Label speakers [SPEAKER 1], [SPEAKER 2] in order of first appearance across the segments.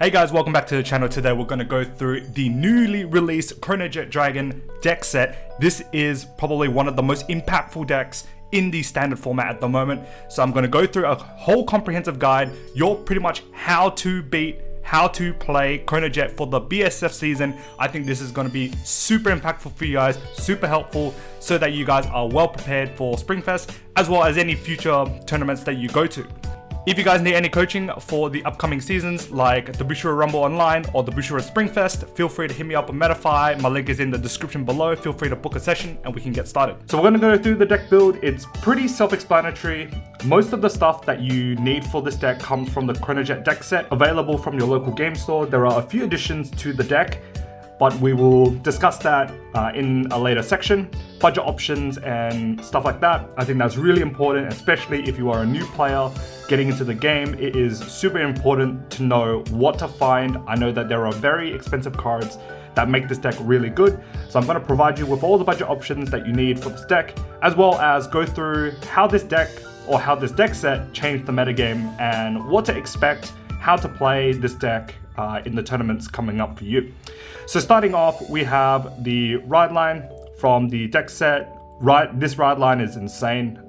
[SPEAKER 1] Hey guys, welcome back to the channel. Today we're going to go through the newly released Chronojet Dragon deck set. This is probably one of the most impactful decks in the standard format at the moment. So I'm going to go through a whole comprehensive guide, pretty much how to play Chronojet for the BSF season. I think this is going to be super impactful for you guys, super helpful, so that you guys are well prepared for Spring Fest, as well as any future tournaments that you go to. If you guys need any coaching for the upcoming seasons, like the Bushiroad Rumble Online or the Bushiroad Spring Fest, feel free to hit me up on Metafy. My link is in the description below. Feel free to book a session and we can get started. So we're going to go through the deck build. It's pretty self-explanatory. Most of the stuff that you need for this deck comes from the Chronojet deck set, available from your local game store. There are a few additions to the deck, but we will discuss that in a later section. Budget options and stuff like that. I think that's really important, especially if you are a new player getting into the game. It is super important to know what to find. I know that there are very expensive cards that make this deck really good. So I'm going to provide you with all the budget options that you need for this deck, as well as go through how this deck set changed the metagame and what to expect, how to play this deck in the tournaments coming up for you. So starting off, we have the ride line from the deck set. This ride line is insane.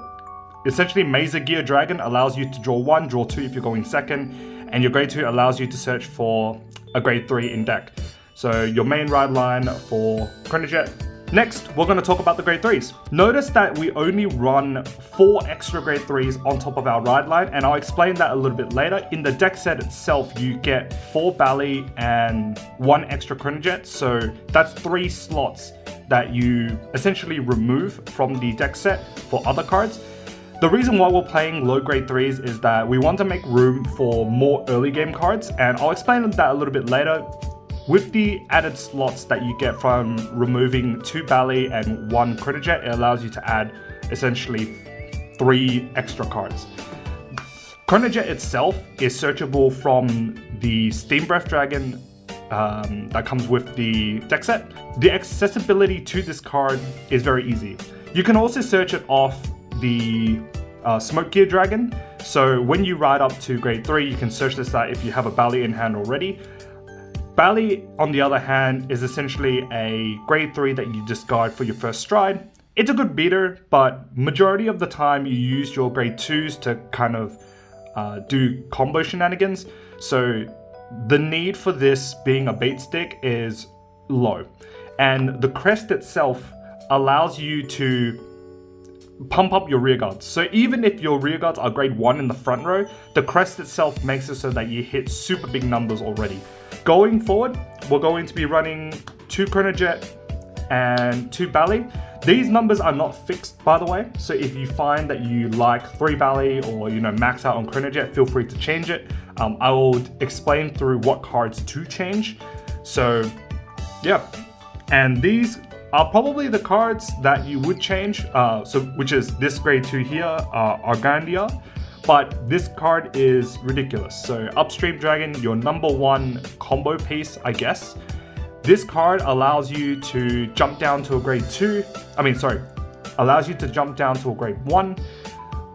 [SPEAKER 1] Essentially, Mazer Gear Dragon allows you to draw 1, draw 2 if you're going second, and your grade 2 allows you to search for a grade 3 in deck. So your main ride line for Chronojet. Next, we're going to talk about the grade 3s. Notice that we only run 4 extra grade 3s on top of our ride line, and I'll explain that a little bit later. In the deck set itself, you get 4 Bally and 1 extra Chronojet, so that's 3 slots that you essentially remove from the deck set for other cards. The reason why we're playing low grade 3s is that we want to make room for more early game cards, and I'll explain that a little bit later. With the added slots that you get from removing 2 Bally and 1 Chronojet, it allows you to add essentially 3 extra cards. Chronojet itself is searchable from the Steam Breath Dragon that comes with the deck set. The accessibility to this card is very easy. You can also search it off the Smoke Gear Dragon. So when you ride up to grade 3, you can search this out if you have a Bally in hand already. Bally, on the other hand, is essentially a grade 3 that you discard for your first stride. It's a good beater, but majority of the time you use your grade 2s to kind of do combo shenanigans. So the need for this being a bait stick is low. And the crest itself allows you to pump up your rear guards. So even if your rear guards are grade 1 in the front row, the crest itself makes it so that you hit super big numbers already. Going forward, we're going to be running 2 Chronojet and 2 Bally. These numbers are not fixed, by the way. So if you find that you like 3 Bally or max out on Chronojet, feel free to change it. I will explain through what cards to change. So yeah, and these are probably the cards that you would change. Which is this grade 2 here, Argandia. But this card is ridiculous. So Upstream Dragon, your number 1 combo piece, I guess. This card allows you to jump down to a grade 2. Allows you to jump down to a grade 1.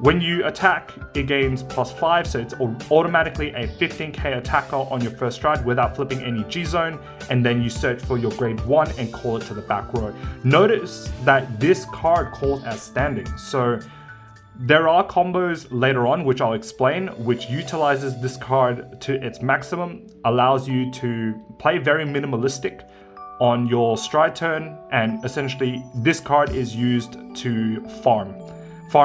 [SPEAKER 1] When you attack, it gains +5, so it's automatically a 15k attacker on your first stride without flipping any G-zone, and then you search for your grade 1 and call it to the back row. Notice that this card calls as standing. So there are combos later on, which I'll explain, which utilizes this card to its maximum, allows you to play very minimalistic on your stride turn, and essentially this card is used to farm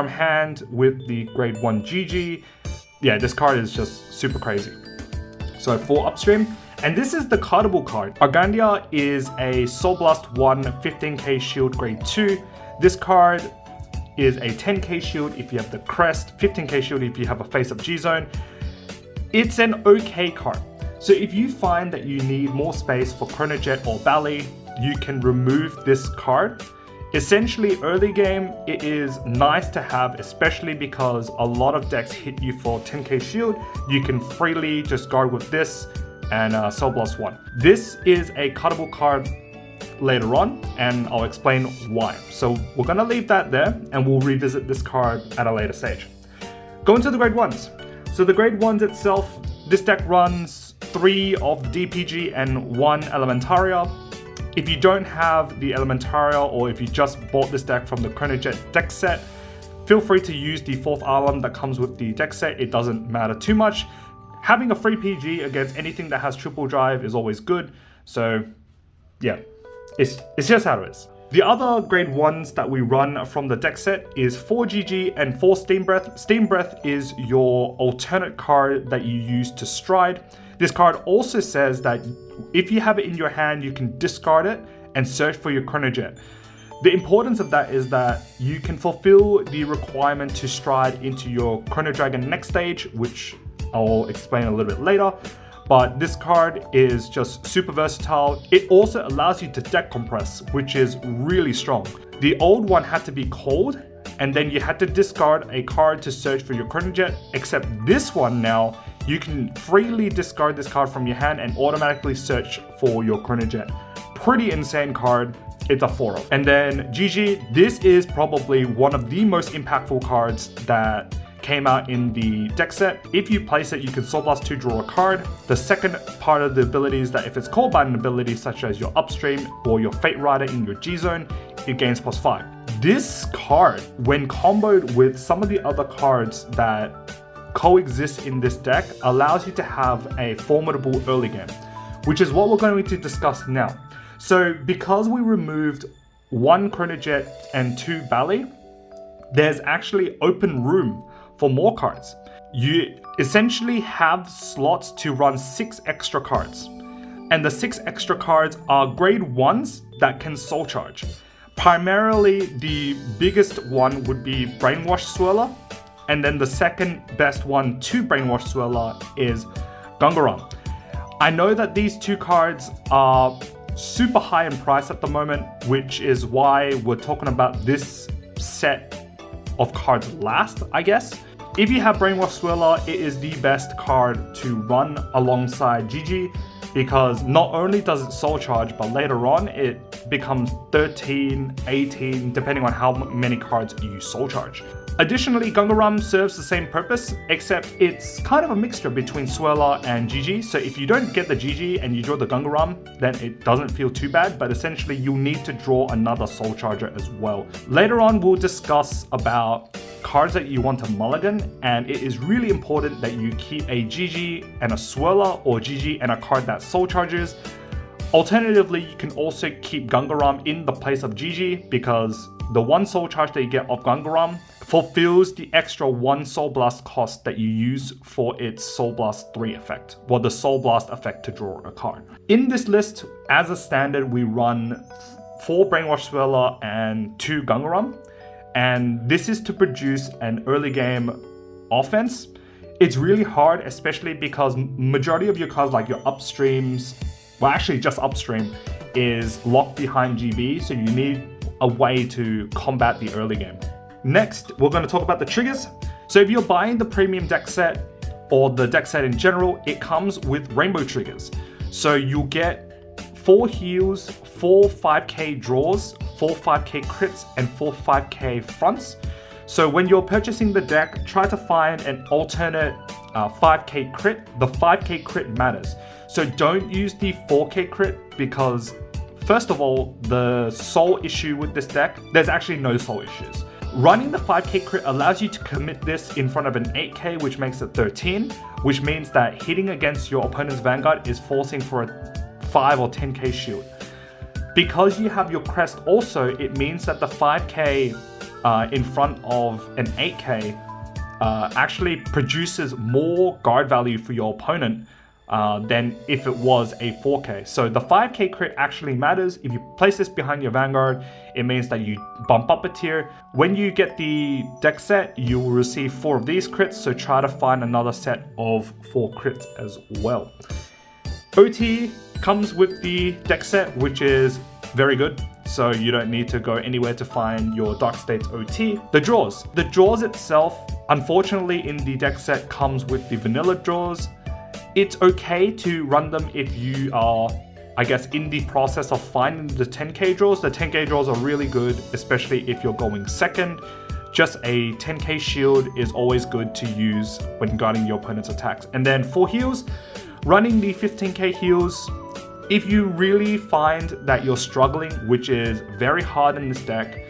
[SPEAKER 1] hand with the grade 1 GG. Yeah, this card is just super crazy. So for Upstream, and this is the cardable card. Argandia is a Soul Blast 1 15k shield grade 2. This card is a 10k shield if you have the crest, 15k shield if you have a face-up G-zone. It's an okay card. So if you find that you need more space for Chronojet or Bally, you can remove this card. Essentially, early game, it is nice to have, especially because a lot of decks hit you for 10k shield. You can freely just go with this and Soul Blast 1. This is a cuttable card later on, and I'll explain why. So we're gonna leave that there and we'll revisit this card at a later stage. Going to the grade 1s. So the grade 1s itself, this deck runs 3 of the DPG and 1 Elementaria. If you don't have the Elementaria, or if you just bought this deck from the Chronojet deck set, feel free to use the 4th Island that comes with the deck set. It doesn't matter too much. Having a free PG against anything that has triple drive is always good. So yeah, it's just how it is. The other grade 1s that we run from the deck set is 4 GG and 4 Steam Breath. Steam Breath is your alternate card that you use to stride. This card also says that if you have it in your hand, you can discard it and search for your Chronojet. The importance of that is that you can fulfill the requirement to stride into your Chrono Dragon Nextage, which I'll explain a little bit later. But this card is just super versatile. It also allows you to deck compress, which is really strong. The old one had to be cold, and then you had to discard a card to search for your Chronojet, except this one now, you can freely discard this card from your hand and automatically search for your Chronojet. Pretty insane card. It's a 4-of. And then GG, this is probably one of the most impactful cards that came out in the deck set. If you place it, you can Soul Blast to draw a card. The second part of the ability is that if it's called by an ability such as your Upstream or your Faterider in your G zone, it gains +5. This card, when comboed with some of the other cards that coexist in this deck, allows you to have a formidable early game, which is what we're going to discuss now. So because we removed 1 Chronojet and 2 Bally, there's actually open room for more cards. You essentially have slots to run 6 extra cards. And the 6 extra cards are grade 1s that can soul charge. Primarily, the biggest one would be Brainwash Swirler. And then the second best one to Brainwash Swirler is Gungaram. I know that these 2 cards are super high in price at the moment, which is why we're talking about this set of cards last, I guess. If you have Brainwash Swirler, it is the best card to run alongside GG, because not only does it soul charge, but later on it becomes 13, 18, depending on how many cards you soul charge. Additionally, Gungaram serves the same purpose, except it's kind of a mixture between Swirler and GG. So if you don't get the GG and you draw the Gungaram, then it doesn't feel too bad, but essentially you'll need to draw another soul charger as well. Later on, we'll discuss about cards that you want to mulligan, and it is really important that you keep a GG and a Swirler, or GG and a card that soul charges. Alternatively, you can also keep Gungaram in the place of GG, because the 1 soul charge that you get off Gungaram fulfills the extra 1 Soul Blast cost that you use for its Soul Blast 3 effect, or the Soul Blast effect to draw a card. In this list, as a standard, we run 4 Brainwash Swirler and 2 Gungaram, and this is to produce an early game offense. It's really hard, especially because majority of your cards, like your Upstreams, well actually just Upstream, is locked behind GB, so you need a way to combat the early game. Next, we're going to talk about the triggers. So if you're buying the premium deck set, or the deck set in general, it comes with rainbow triggers. So you'll get 4 heals, 4 5k draws, 4 5k crits, and 4 5k fronts. So when you're purchasing the deck, try to find an alternate 5k crit. The 5k crit matters. So don't use the 4k crit, because first of all, the soul issue with this deck, there's actually no soul issues. Running the 5k crit allows you to commit this in front of an 8k, which makes it 13, which means that hitting against your opponent's Vanguard is forcing for a 5 or 10k shield. Because you have your crest also, it means that the 5k in front of an 8k actually produces more guard value for your opponent than if it was a 4k. So the 5k crit actually matters. If you place this behind your Vanguard, it means that you bump up a tier. When you get the deck set, you will receive 4 of these crits, so try to find another set of 4 crits as well. OT comes with the deck set, which is very good, so you don't need to go anywhere to find your Dark States OT. The draws itself, unfortunately in the deck set, comes with the vanilla draws. It's okay to run them if you are, I guess, in the process of finding the 10k draws. The 10k draws are really good, especially if you're going second. Just a 10k shield is always good to use when guarding your opponent's attacks. And then for heals, running the 15k heals, if you really find that you're struggling, which is very hard in this deck,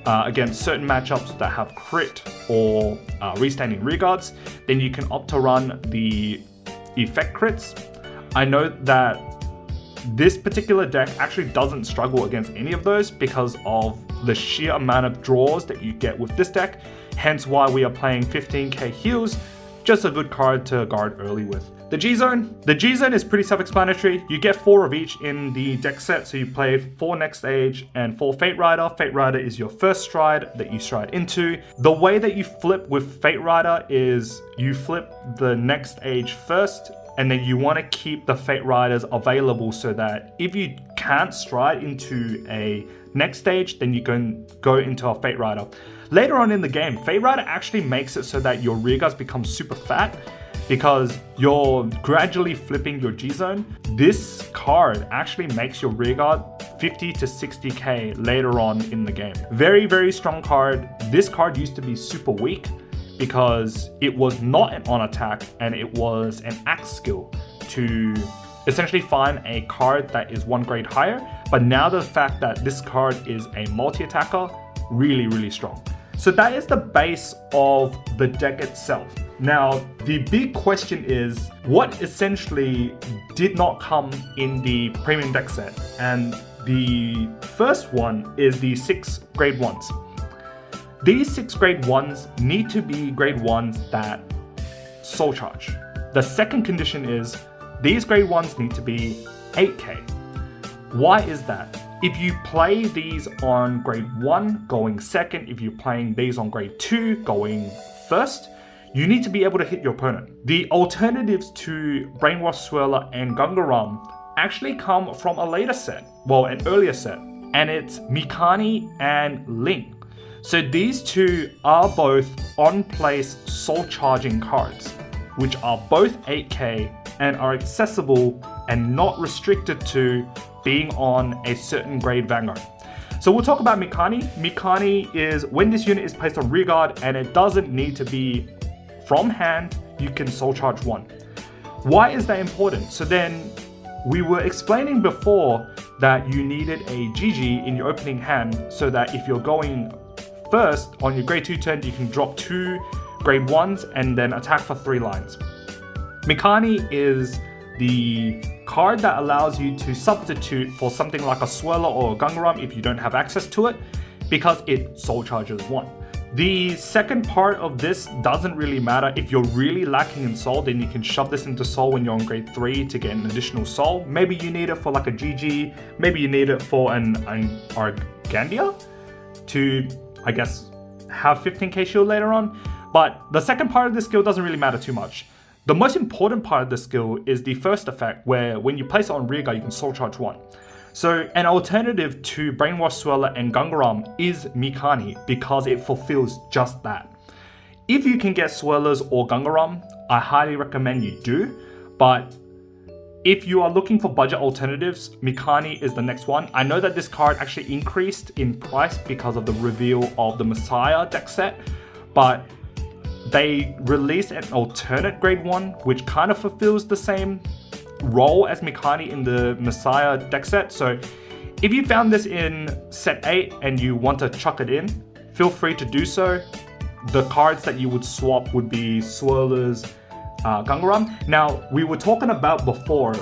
[SPEAKER 1] against certain matchups that have crit or restanding rearguards, then you can opt to run the effect crits. I know that this particular deck actually doesn't struggle against any of those because of the sheer amount of draws that you get with this deck, hence why we are playing 15k heals, just a good card to guard early with. The G-Zone. The G-Zone is pretty self-explanatory. You get 4 of each in the deck set, so you play 4 Nextage and 4 Faterider. Faterider is your first stride that you stride into. The way that you flip with Faterider is you flip the Nextage first, and then you want to keep the Fateriders available so that if you can't stride into a Nextage, then you can go into a Faterider. Later on in the game, Faterider actually makes it so that your rearguards become super fat, because you're gradually flipping your G-Zone. This card actually makes your rearguard 50 to 60k later on in the game. Very, very strong card. This card used to be super weak because it was not an on attack and it was an axe skill to essentially find a card that is 1 grade higher. But now the fact that this card is a multi-attacker, really, really strong. So that is the base of the deck itself. Now, the big question is, what essentially did not come in the premium deck set? And the first one is the 6 grade 1s. These 6 grade 1s need to be grade 1s that soul charge. The second condition is, these grade 1s need to be 8k. Why is that? If you play these on grade 1 going second, if you're playing these on grade 2 going first, you need to be able to hit your opponent. The alternatives to Brainwash Swirler and Gungaram actually come from a later set, well, an earlier set, and it's Mikani and Ling. So these two are both on-place soul charging cards, which are both 8k and are accessible and not restricted to being on a certain grade Vanguard. So we'll talk about Mikani. Mikani is when this unit is placed on rearguard and it doesn't need to be from hand, you can soul charge 1. Why is that important? So then we were explaining before that you needed a GG in your opening hand so that if you're going first on your grade 2 turn, you can drop 2 grade 1s and then attack for 3 lines. Mikani is the card that allows you to substitute for something like a Swirler or a Gungaram if you don't have access to it, because it soul charges 1. The second part of this doesn't really matter. If you're really lacking in soul, then you can shove this into soul when you're on grade 3 to get an additional soul. Maybe you need it for like a GG, maybe you need it for an Argandia to, I guess, have 15k shield later on. But the second part of this skill doesn't really matter too much. The most important part of the skill is the first effect, where when you place it on rearguard, you can soul charge 1. So an alternative to Brainwash Swirler and Gungaram is Mikani, because it fulfills just that. If you can get Swirlers or Gungaram, I highly recommend you do, but if you are looking for budget alternatives, Mikani is the next one. I know that this card actually increased in price because of the reveal of the Messiah deck set, but they released an alternate grade 1, which kind of fulfills the same role as Mikani in the Messiah deck set. So if you found this in set 8 and you want to chuck it in, feel free to do so. The cards that you would swap would be Swirlers, Gungaram. Now, we were talking about before,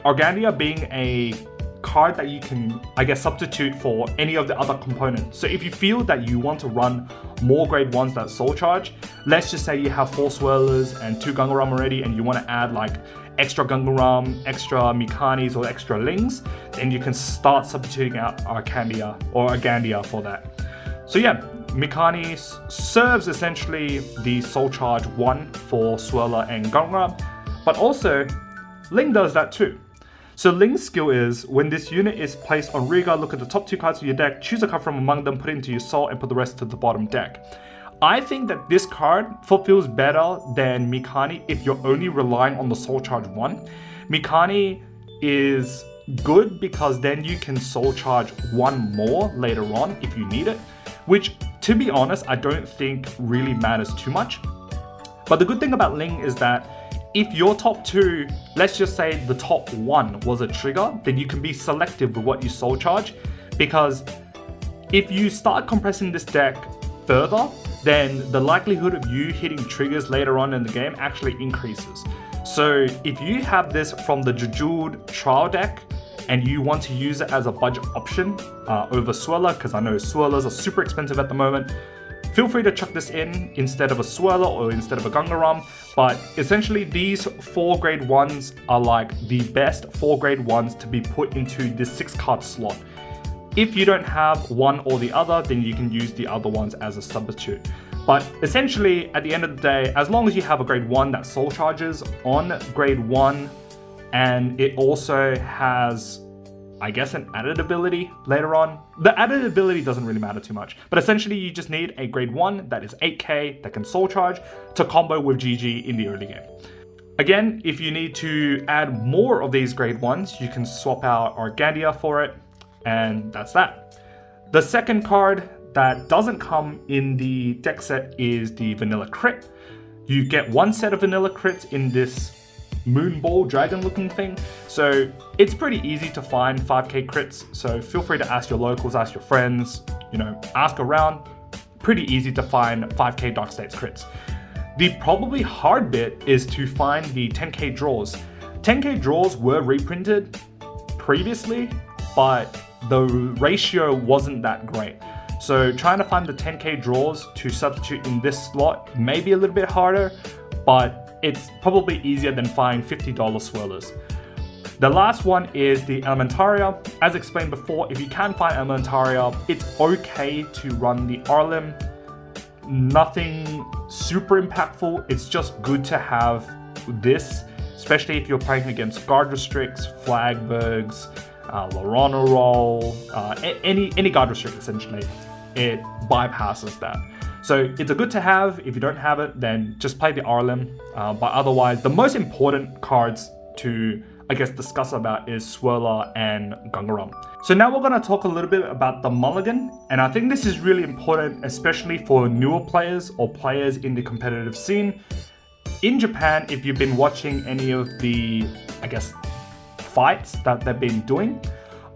[SPEAKER 1] Argandia being a card that you can, I guess, substitute for any of the other components. So if you feel that you want to run more grade 1s that soul charge, let's just say you have 4 Swirlers and 2 Gungaram already and you want to add like extra Gungaram, extra Mikanis or extra Lings, then you can start substituting out Argandia for that. So yeah, Mikani serves essentially the soul charge 1 for Swirler and Gungaram, but also Ling does that too. So Ling's skill is, when this unit is placed on rearguard, look at the top 2 cards of your deck, choose a card from among them, put it into your soul, and put the rest to the bottom deck. I think that this card fulfills better than Mikani if you're only relying on the soul charge 1. Mikani is good because then you can soul charge 1 more later on if you need it, which, to be honest, I don't think really matters too much. But the good thing about Ling is that If your top 2, let's just say the top 1 was a trigger, then you can be selective with what you soul charge, because if you start compressing this deck further, then the likelihood of you hitting triggers later on in the game actually increases. So if you have this from the Jejuled trial deck and you want to use it as a budget option over Swirler, because I know Swirlers are super expensive at the moment, feel free to chuck this in instead of a Swirler or instead of a Gungaram. But essentially these 4 grade 1s are like the best 4 grade 1s to be put into this 6 card slot. If you don't have one or the other, then you can use the other ones as a substitute. But essentially, at the end of the day, as long as you have a grade 1 that soul charges on grade 1, and it also has, I guess, an added ability later on. The added ability doesn't really matter too much, but essentially you just need a grade 1 that is 8k that can soul charge to combo with GG in the early game. Again, if you need to add more of these grade 1s, you can swap out Argandia for it, and that's that. The second card that doesn't come in the deck set is the Vanilla Crit. You get 1 set of Vanilla Crits in this Moonball dragon looking thing, so it's pretty easy to find 5k crits. So feel free to ask your locals, ask your friends, ask around. Pretty easy to find 5k Dark States crits. The probably hard bit is to find the 10k draws. 10k draws were reprinted previously, but the ratio wasn't that great. So trying to find the 10k draws to substitute in this slot may be a little bit harder, but it's probably easier than finding $50 swirlers. The last one is the Elementaria. As explained before, if you can find Elementaria, it's okay to run the Arlim. Nothing super impactful, it's just good to have this, especially if you're playing against Guard Restricts, Flagbergs, Lorana Roll, any Guard Restrict essentially. It bypasses that. So it's a good to have. If you don't have it, then just play the Arlim. But otherwise, the most important cards to, I guess, discuss about is Swirler and Gungaram. So now we're going to talk a little bit about the Mulligan. And I think this is really important, especially for newer players or players in the competitive scene. In Japan, if you've been watching any of the, I guess, fights that they've been doing,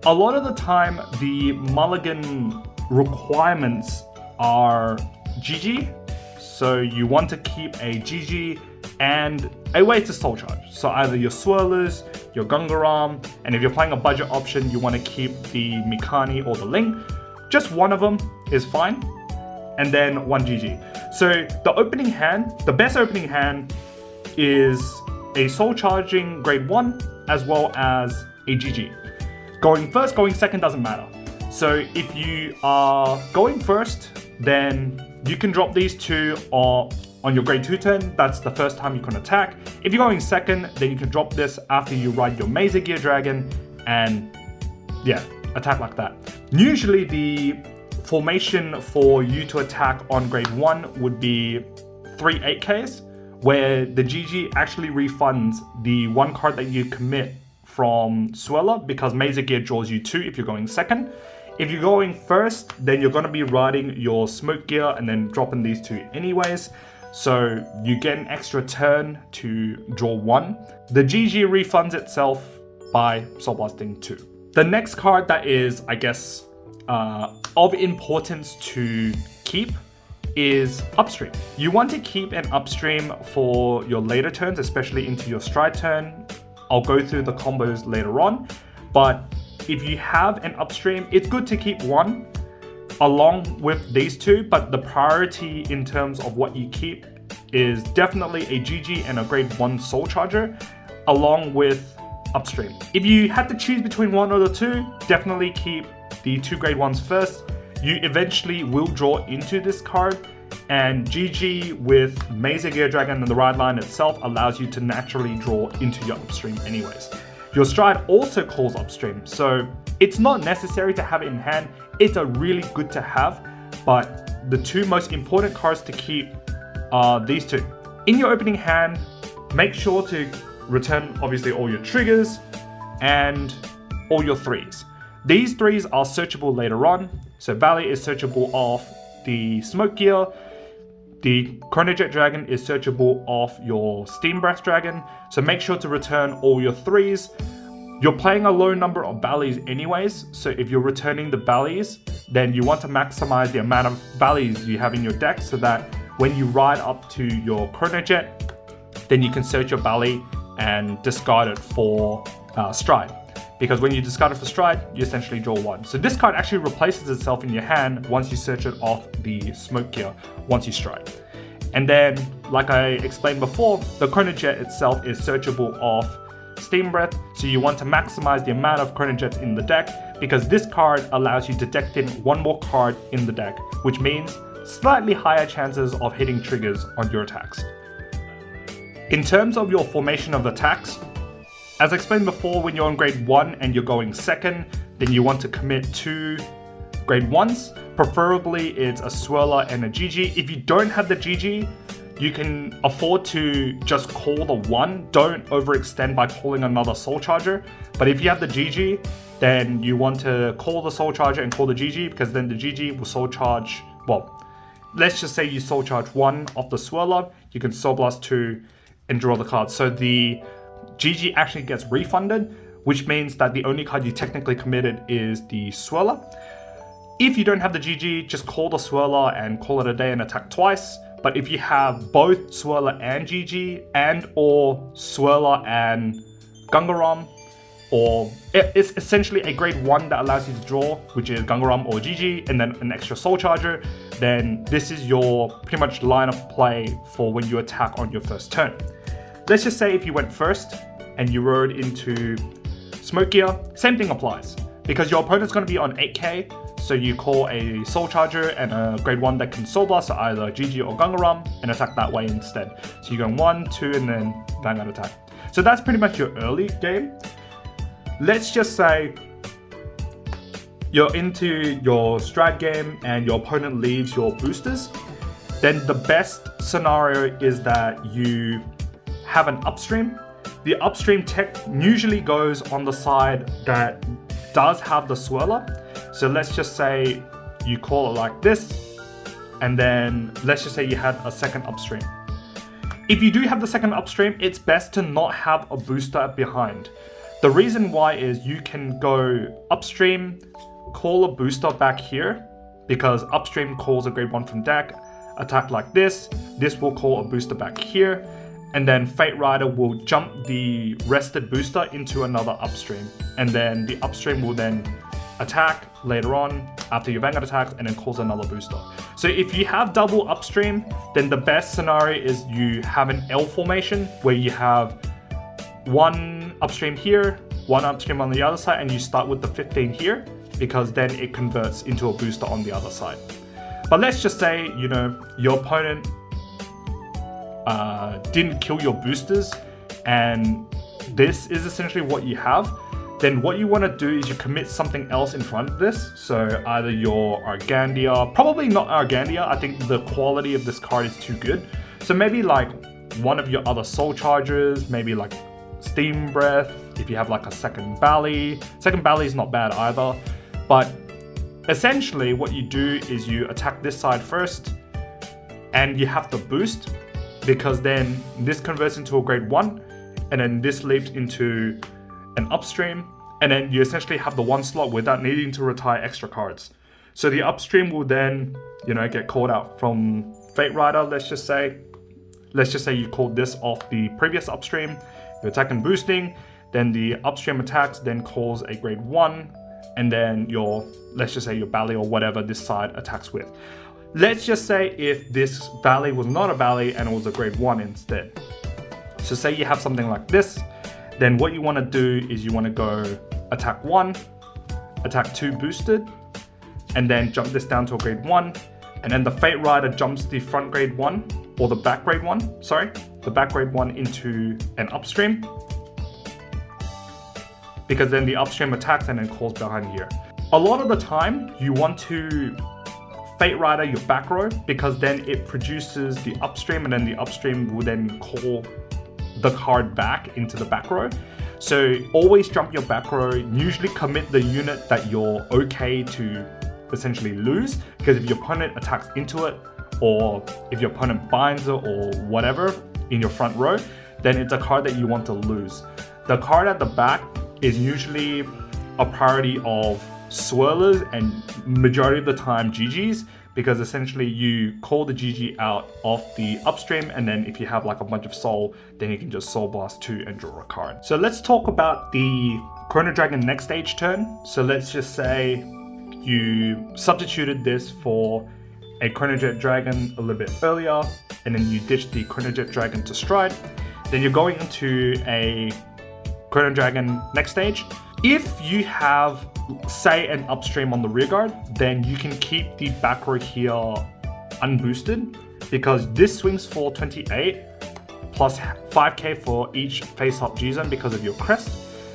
[SPEAKER 1] a lot of the time the Mulligan requirements are GG. So you want to keep a GG and a way to soul charge. So either your Swirlers, your Gungaram, and if you're playing a budget option, you want to keep the Mikani or the Ling. Just one of them is fine. And then 1 GG. So the opening hand, the best opening hand is a soul charging grade 1 as well as a GG. Going first, going second doesn't matter. So if you are going first, then you can drop these 2 on your grade 2 turn. That's the first time you can attack. If you're going second, then you can drop this after you ride your Mazer Gear Dragon and yeah, attack like that. Usually the formation for you to attack on grade 1 would be 3 8Ks, where the GG actually refunds the 1 card that you commit from Swirler, because Mazer Gear draws you 2 if you're going second. If you're going first, then you're going to be riding your Smoke Gear and then dropping these 2 anyways. So you get an extra turn to draw 1. The GG refunds itself by Soul Blasting 2. The next card that is, I guess, of importance to keep is Upstream. You want to keep an Upstream for your later turns, especially into your stride turn. I'll go through the combos later on, but if you have an Upstream, it's good to keep 1 along with these 2, but the priority in terms of what you keep is definitely a GG and a grade 1 soul charger along with Upstream. If you had to choose between one or the 2, definitely keep the 2 grade 1s first. You eventually will draw into this card, and GG with Mazer Gear Dragon and the ride line itself allows you to naturally draw into your Upstream anyways. Your stride also calls Upstream, so it's not necessary to have it in hand. It's a really good to have, but the 2 most important cards to keep are these 2. In your opening hand, make sure to return obviously all your triggers and all your 3s. These 3s are searchable later on. So Valley is searchable off the Smoke Gear. The Chronojet Dragon is searchable off your Steam Breath Dragon, so make sure to return all your 3s. You're playing a low number of Bally's anyways, so if you're returning the Bally's, then you want to maximize the amount of Bally's you have in your deck so that when you ride up to your Chronojet, then you can search your Bally and discard it for Stride. Because when you discard it for Stride, you essentially draw 1. So this card actually replaces itself in your hand once you search it off the Smoke Gear, once you Stride. And then, like I explained before, the Chronojet itself is searchable off Steam Breath, so you want to maximize the amount of Chronojets in the deck, because this card allows you to deck in 1 more card in the deck, which means slightly higher chances of hitting triggers on your attacks. In terms of your formation of attacks, as I explained before, when you're on grade 1 and you're going second, then you want to commit 2 grade 1s. Preferably it's a Swirler and a GG. If you don't have the GG, you can afford to just call the 1. Don't overextend by calling another Soul Charger. But if you have the GG, then you want to call the Soul Charger and call the GG, because then the GG will Soul Charge, well, let's just say you Soul Charge 1 off the Swirler, you can Soul Blast 2 and draw the card. So the GG actually gets refunded, which means that the only card you technically committed is the Swirler. If you don't have the GG, just call the Swirler and call it a day and attack twice. But if you have both Swirler and GG, and or Swirler and Gungaram, or it's essentially a grade 1 that allows you to draw, which is Gungaram or GG, and then an extra Soul Charger, then this is your pretty much line of play for when you attack on your first turn. Let's just say if you went first and you rode into Smoke Gear, same thing applies. Because your opponent's going to be on 8k, so you call a Soul Charger and a grade 1 that can Soul Blast, so either GG or Gungaram, and attack that way instead. So you're going 1, 2, and then Vanguard attack. So that's pretty much your early game. Let's just say you're into your Stride game and your opponent leaves your boosters. Then the best scenario is that you have an Upstream. The Upstream tech usually goes on the side that does have the Swirler. So let's just say you call it like this, and then let's just say you had a second Upstream. If you do have the second Upstream, it's best to not have a booster behind. The reason why is you can go Upstream, call a booster back here, because Upstream calls a grade 1 from deck, attack like this will call a booster back here, and then Faterider will jump the rested booster into another Upstream, and then the Upstream will then attack later on after your Vanguard attacks and then calls another booster. So if you have double Upstream, then the best scenario is you have an L formation where you have 1 Upstream here, 1 Upstream on the other side, and you start with the 15 here, because then it converts into a booster on the other side. But let's just say, you know, your opponent didn't kill your boosters and this is essentially what you have. Then what you want to do is you commit something else in front of this. So either your Argandia, probably not Argandia, I think the quality of this card is too good. So maybe like one of your other Soul Chargers, maybe like Steam Breath, if you have like a second Bally. Second Bally is not bad either. But essentially what you do is you attack this side first and you have to boost, because then this converts into a grade 1 and then this leaps into an Upstream, and then you essentially have the 1 slot without needing to retire extra cards. So the Upstream will then, you know, get called out from Faterider, let's just say. Let's just say you called this off the previous Upstream, you're attacking boosting, then the Upstream attacks, then calls a grade 1, and then your, let's just say your Bally or whatever this side attacks with. Let's just say if this Bally was not a Bally and it was a grade 1 instead. So say you have something like this, then what you want to do is you want to go attack 1, attack 2 boosted, and then jump this down to a grade 1, and then the Faterider jumps the front grade 1, or the back grade 1, sorry, the back grade 1 into an Upstream, because then the Upstream attacks and then calls behind here. A lot of the time, you want to Faterider your back row, because then it produces the Upstream, and then the Upstream will then call the card back into the back row. So always jump your back row, usually commit the unit that you're okay to essentially lose, because if your opponent attacks into it or if your opponent binds it or whatever in your front row, then it's a card that you want to lose. The card at the back is usually a priority of swirlers and majority of the time GGs, because essentially you call the GG out of the upstream, and then if you have like a bunch of soul, then you can just soul blast 2 and draw a card. So let's talk about the Chrono Dragon Nextage turn. So let's just say you substituted this for a Chronojet Dragon a little bit earlier, and then you ditched the Chronojet Dragon to Stride. Then you're going into a Chrono Dragon Nextage. If you have, say, an upstream on the rear guard, then you can keep the back row here unboosted, because this swings for 28 plus 5k for each face-up G-zone because of your crest.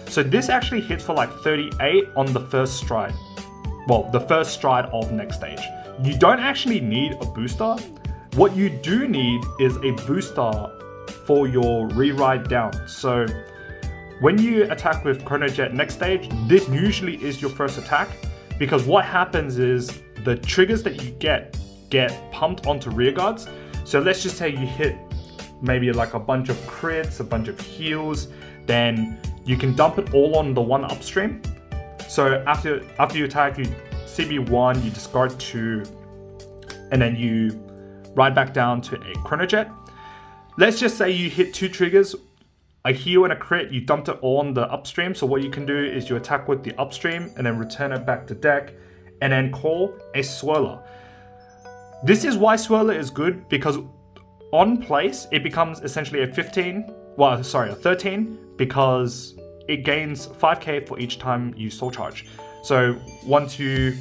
[SPEAKER 1] So this actually hits for like 38 on the first stride. Well, the first stride of Nextage. You don't actually need a booster. What you do need is a booster for your re-ride down. So when you attack with Chronojet Nextage, this usually is your first attack, because what happens is the triggers that you get pumped onto rear guards. So let's just say you hit maybe like a bunch of crits, a bunch of heals, then you can dump it all on the one upstream. So after you attack, you CB1, you discard 2, and then you ride back down to a Chronojet. Let's just say you hit 2 triggers, a heal and a crit, you dumped it all on the upstream. So what you can do is you attack with the upstream and then return it back to deck, and then call a swirler. This is why swirler is good, because on place it becomes essentially a 13, because it gains 5k for each time you soul charge. So once you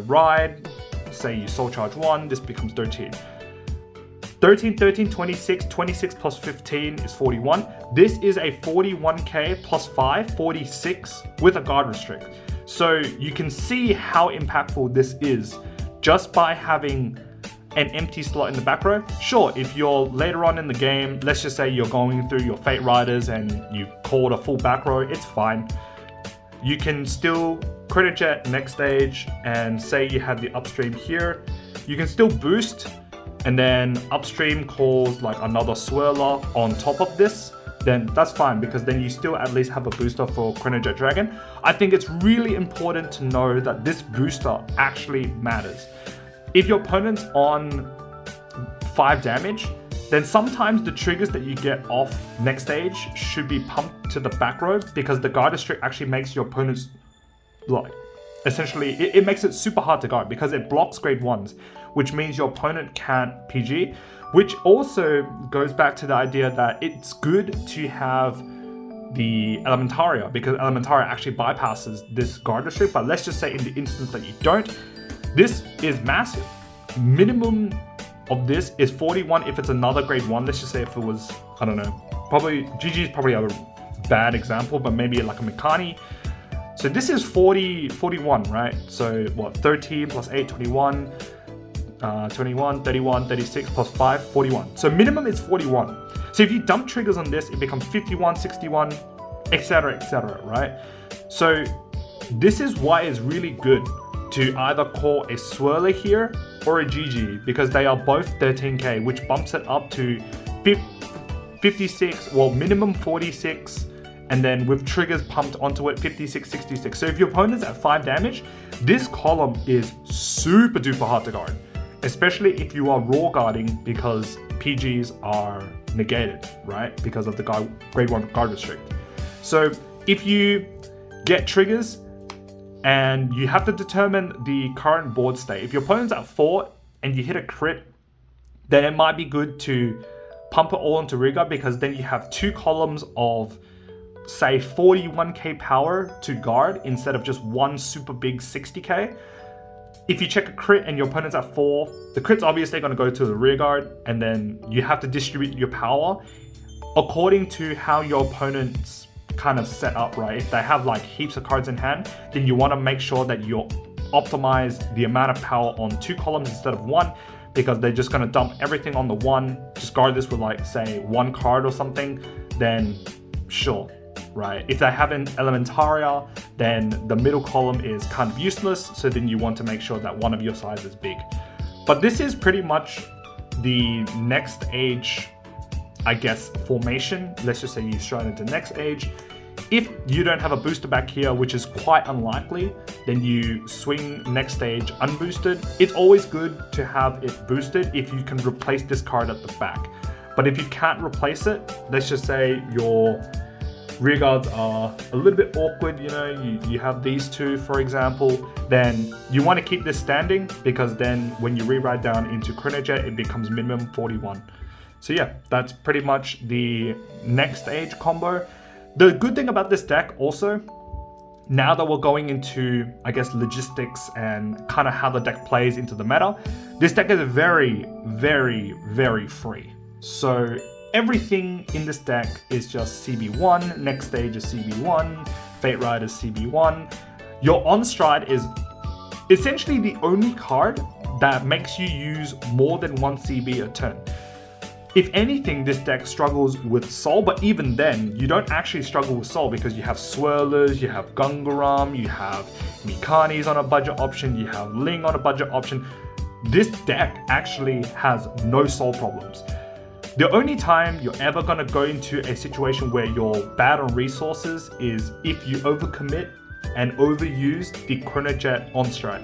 [SPEAKER 1] ride, say you soul charge 1, this becomes 13. 13, 13, 26, 26 plus 15 is 41. This is a 41k plus 5, 46 with a guard restrict. So you can see how impactful this is just by having an empty slot in the back row. Sure, if you're later on in the game, let's just say you're going through your Fateriders and you've called a full back row, it's fine. You can still Chronojet Nextage, and say you had the upstream here, you can still boost, and then upstream calls like another swirler on top of this, then that's fine, because then you still at least have a booster for Chronojet Dragon. I think it's really important to know that this booster actually matters. If your opponent's on 5 damage, then sometimes the triggers that you get off Nextage should be pumped to the back row, because the guard restrict actually makes your opponent's, like, essentially, it makes it super hard to guard because it blocks grade 1s, which means your opponent can't PG, which also goes back to the idea that it's good to have the Elementaria, because Elementaria actually bypasses this guard restrict. But let's just say in the instance that you don't, this is massive. Minimum of this is 41 if it's another grade 1. Let's just say if it was, I don't know, probably GG is probably a bad example, but maybe like a Mikani. So this is 41, right? So what, 13 plus 8, 21, 21, 31, 36 plus 5, 41. So minimum is 41. So if you dump triggers on this, it becomes 51, 61, etc., right? So this is why it's really good to either call a swirler here or a GG, because they are both 13k, which bumps it up to 56, well, minimum 46, and then with triggers pumped onto it, 56, 66. So if your opponent's at 5 damage, this column is super duper hard to guard, especially if you are raw guarding, because PGs are negated, right? Because of the grade 1 guard restrict. So if you get triggers and you have to determine the current board state, if your opponent's at 4 and you hit a crit, then it might be good to pump it all into rear guard, because then you have 2 columns of, say, 41k power to guard instead of just one super big 60k. If you check a crit and your opponent's at 4, the crit's obviously going to go to the rear guard, and then you have to distribute your power according to how your opponent's kind of set up, right? If they have like heaps of cards in hand, then you want to make sure that you optimize the amount of power on 2 columns instead of 1, because they're just going to dump everything on the 1, just guard this with like, say, 1 card or something, then sure, right? If they have an Elementaria, then the middle column is kind of useless, so then you want to make sure that one of your sides is big. But this is pretty much the Nextage, I guess, formation. Let's just say you stride into Nextage. If you don't have a booster back here, which is quite unlikely, then you swing Nextage unboosted. It's always good to have it boosted if you can replace this card at the back. But if you can't replace it, let's just say your rearguards are a little bit awkward, you have these two, for example, then you want to keep this standing, because then when you rewrite down into Chronojet, it becomes minimum 41. So yeah, that's pretty much the Nextage combo. The good thing about this deck also, now that we're going into, I guess, logistics and kind of how the deck plays into the meta, this deck is very, very, very free. So everything in this deck is just CB1, Nextage is CB1, Faterider is CB1. Your on-stride is essentially the only card that makes you use more than one CB a turn. If anything, this deck struggles with Soul, but even then, you don't actually struggle with Soul because you have Swirlers, you have Gungaram, you have Mikani's on a budget option, you have Ling on a budget option. This deck actually has no Soul problems. The only time you're ever going to go into a situation where you're bad on resources is if you overcommit and overuse the Chronojet on strike.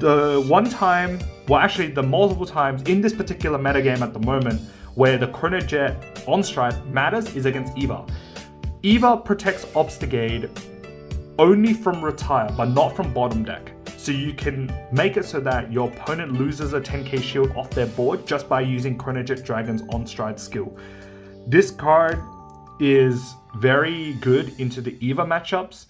[SPEAKER 1] The one time, well actually the multiple times in this particular metagame at the moment where the Chronojet on strike matters is against Eva. Eva protects Obstigade only from retire, but not from bottom deck. So you can make it so that your opponent loses a 10k shield off their board just by using Chronojet Dragon's on-stride skill. This card is very good into the Eva matchups.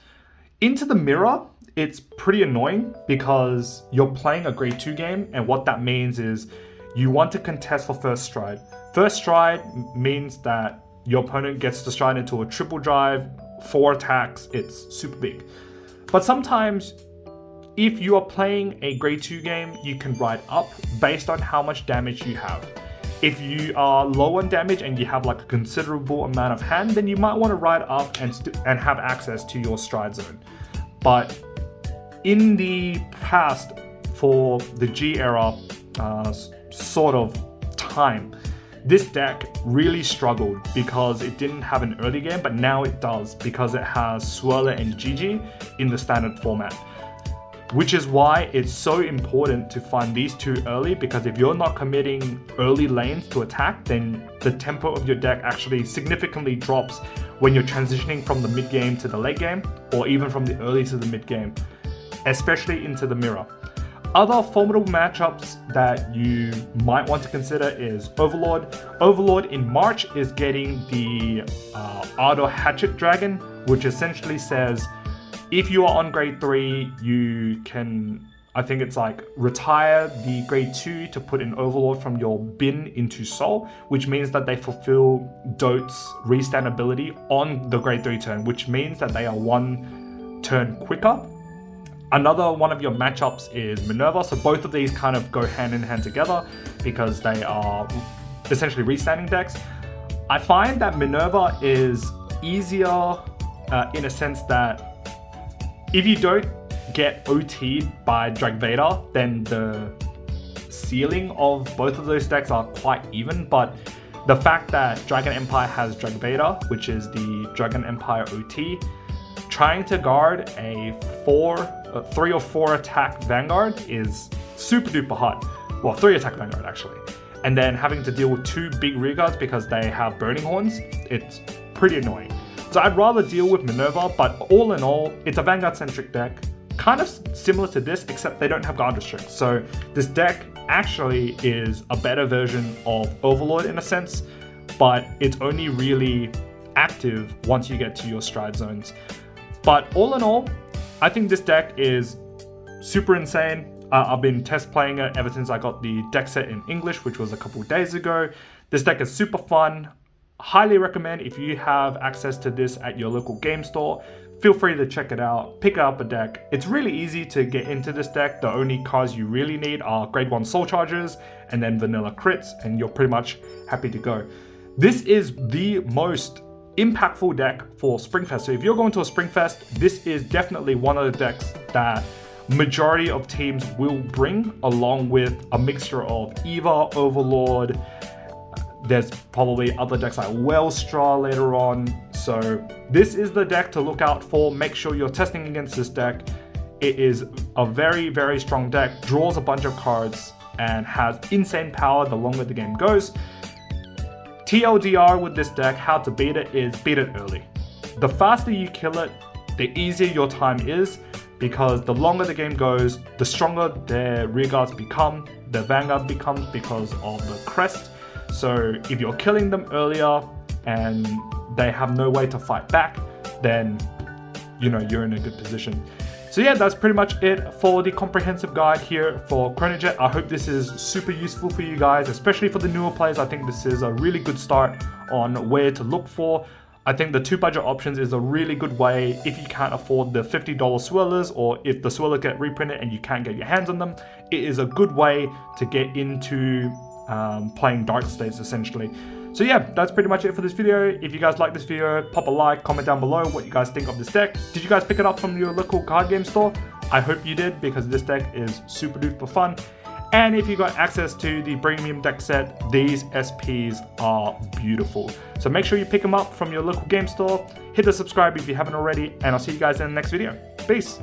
[SPEAKER 1] Into the mirror, it's pretty annoying because you're playing a grade 2 game, and what that means is you want to contest for first stride. First stride means that your opponent gets to stride into a triple drive, 4 attacks, it's super big. But sometimes if you are playing a grade 2 game, you can ride up based on how much damage you have. If you are low on damage and you have like a considerable amount of hand, then you might want to ride up and have access to your stride zone. But in the past, for the G era sort of time, this deck really struggled because it didn't have an early game, but now it does because it has Swirler and GG in the standard format. Which is why it's so important to find these two early, because if you're not committing early lanes to attack, then the tempo of your deck actually significantly drops when you're transitioning from the mid game to the late game, or even from the early to the mid game, especially into the mirror. Other formidable matchups that you might want to consider is Overlord. Overlord in March is getting the Ardor Hatchet Dragon, which essentially says if you are on grade 3, you can, I think it's like, retire the grade 2 to put an Overlord from your bin into Soul, which means that they fulfill Dote's restand ability on the grade 3 turn, which means that they are 1 turn quicker. Another one of your matchups is Minerva, so both of these kind of go hand in hand together because they are essentially restanding decks. I find that Minerva is easier in a sense that if you don't get OT'd by Drag Vader, then the ceiling of both of those decks are quite even, but the fact that Dragon Empire has Drag Vader, which is the Dragon Empire OT, trying to guard a 3 or 4 attack Vanguard is super duper hard. Well, 3 attack Vanguard actually. And then having to deal with 2 big rearguards because they have Burning Horns, it's pretty annoying. So I'd rather deal with Minerva, but all in all, it's a Vanguard-centric deck, kind of similar to this, except they don't have Guard Restrict. So this deck actually is a better version of Overlord in a sense, but it's only really active once you get to your stride zones. But all in all, I think this deck is super insane. I've been test playing it ever since I got the deck set in English, which was a couple days ago. This deck is super fun. Highly recommend if you have access to this at your local game store, feel free to check it out, pick up a deck. It's really easy to get into this deck. The only cards you really need are grade 1 Soul Chargers and then vanilla crits, and you're pretty much happy to go. This is the most impactful deck for Spring Fest. So if you're going to a Spring Fest, this is definitely one of the decks that majority of teams will bring, along with a mixture of Eva, Overlord. There's probably other decks like Wellstraw later on. So this is the deck to look out for. Make sure you're testing against this deck. It is a very, very strong deck, draws a bunch of cards, and has insane power the longer the game goes. TLDR with this deck, how to beat it is beat it early. The faster you kill it, the easier your time is, because the longer the game goes, the stronger their rearguards become, their Vanguard becomes because of the crest. So if you're killing them earlier and they have no way to fight back, then you're in a good position. So yeah, that's pretty much it for the comprehensive guide here for Chronojet. I hope this is super useful for you guys, especially for the newer players. I think this is a really good start on where to look for. I think the 2 budget options is a really good way if you can't afford the $50 swirlers, or if the swirlers get reprinted and you can't get your hands on them. It is a good way to get into playing dark states essentially. So yeah, that's pretty much it for this video. If you guys like this video, pop a like, comment down below what you guys think of this deck. Did you guys pick it up from your local card game store? I hope you did, because this deck is super duper fun. And if you got access to the premium deck set, these SPs are beautiful. So make sure you pick them up from your local game store. Hit the subscribe if you haven't already, and I'll see you guys in the next video. Peace.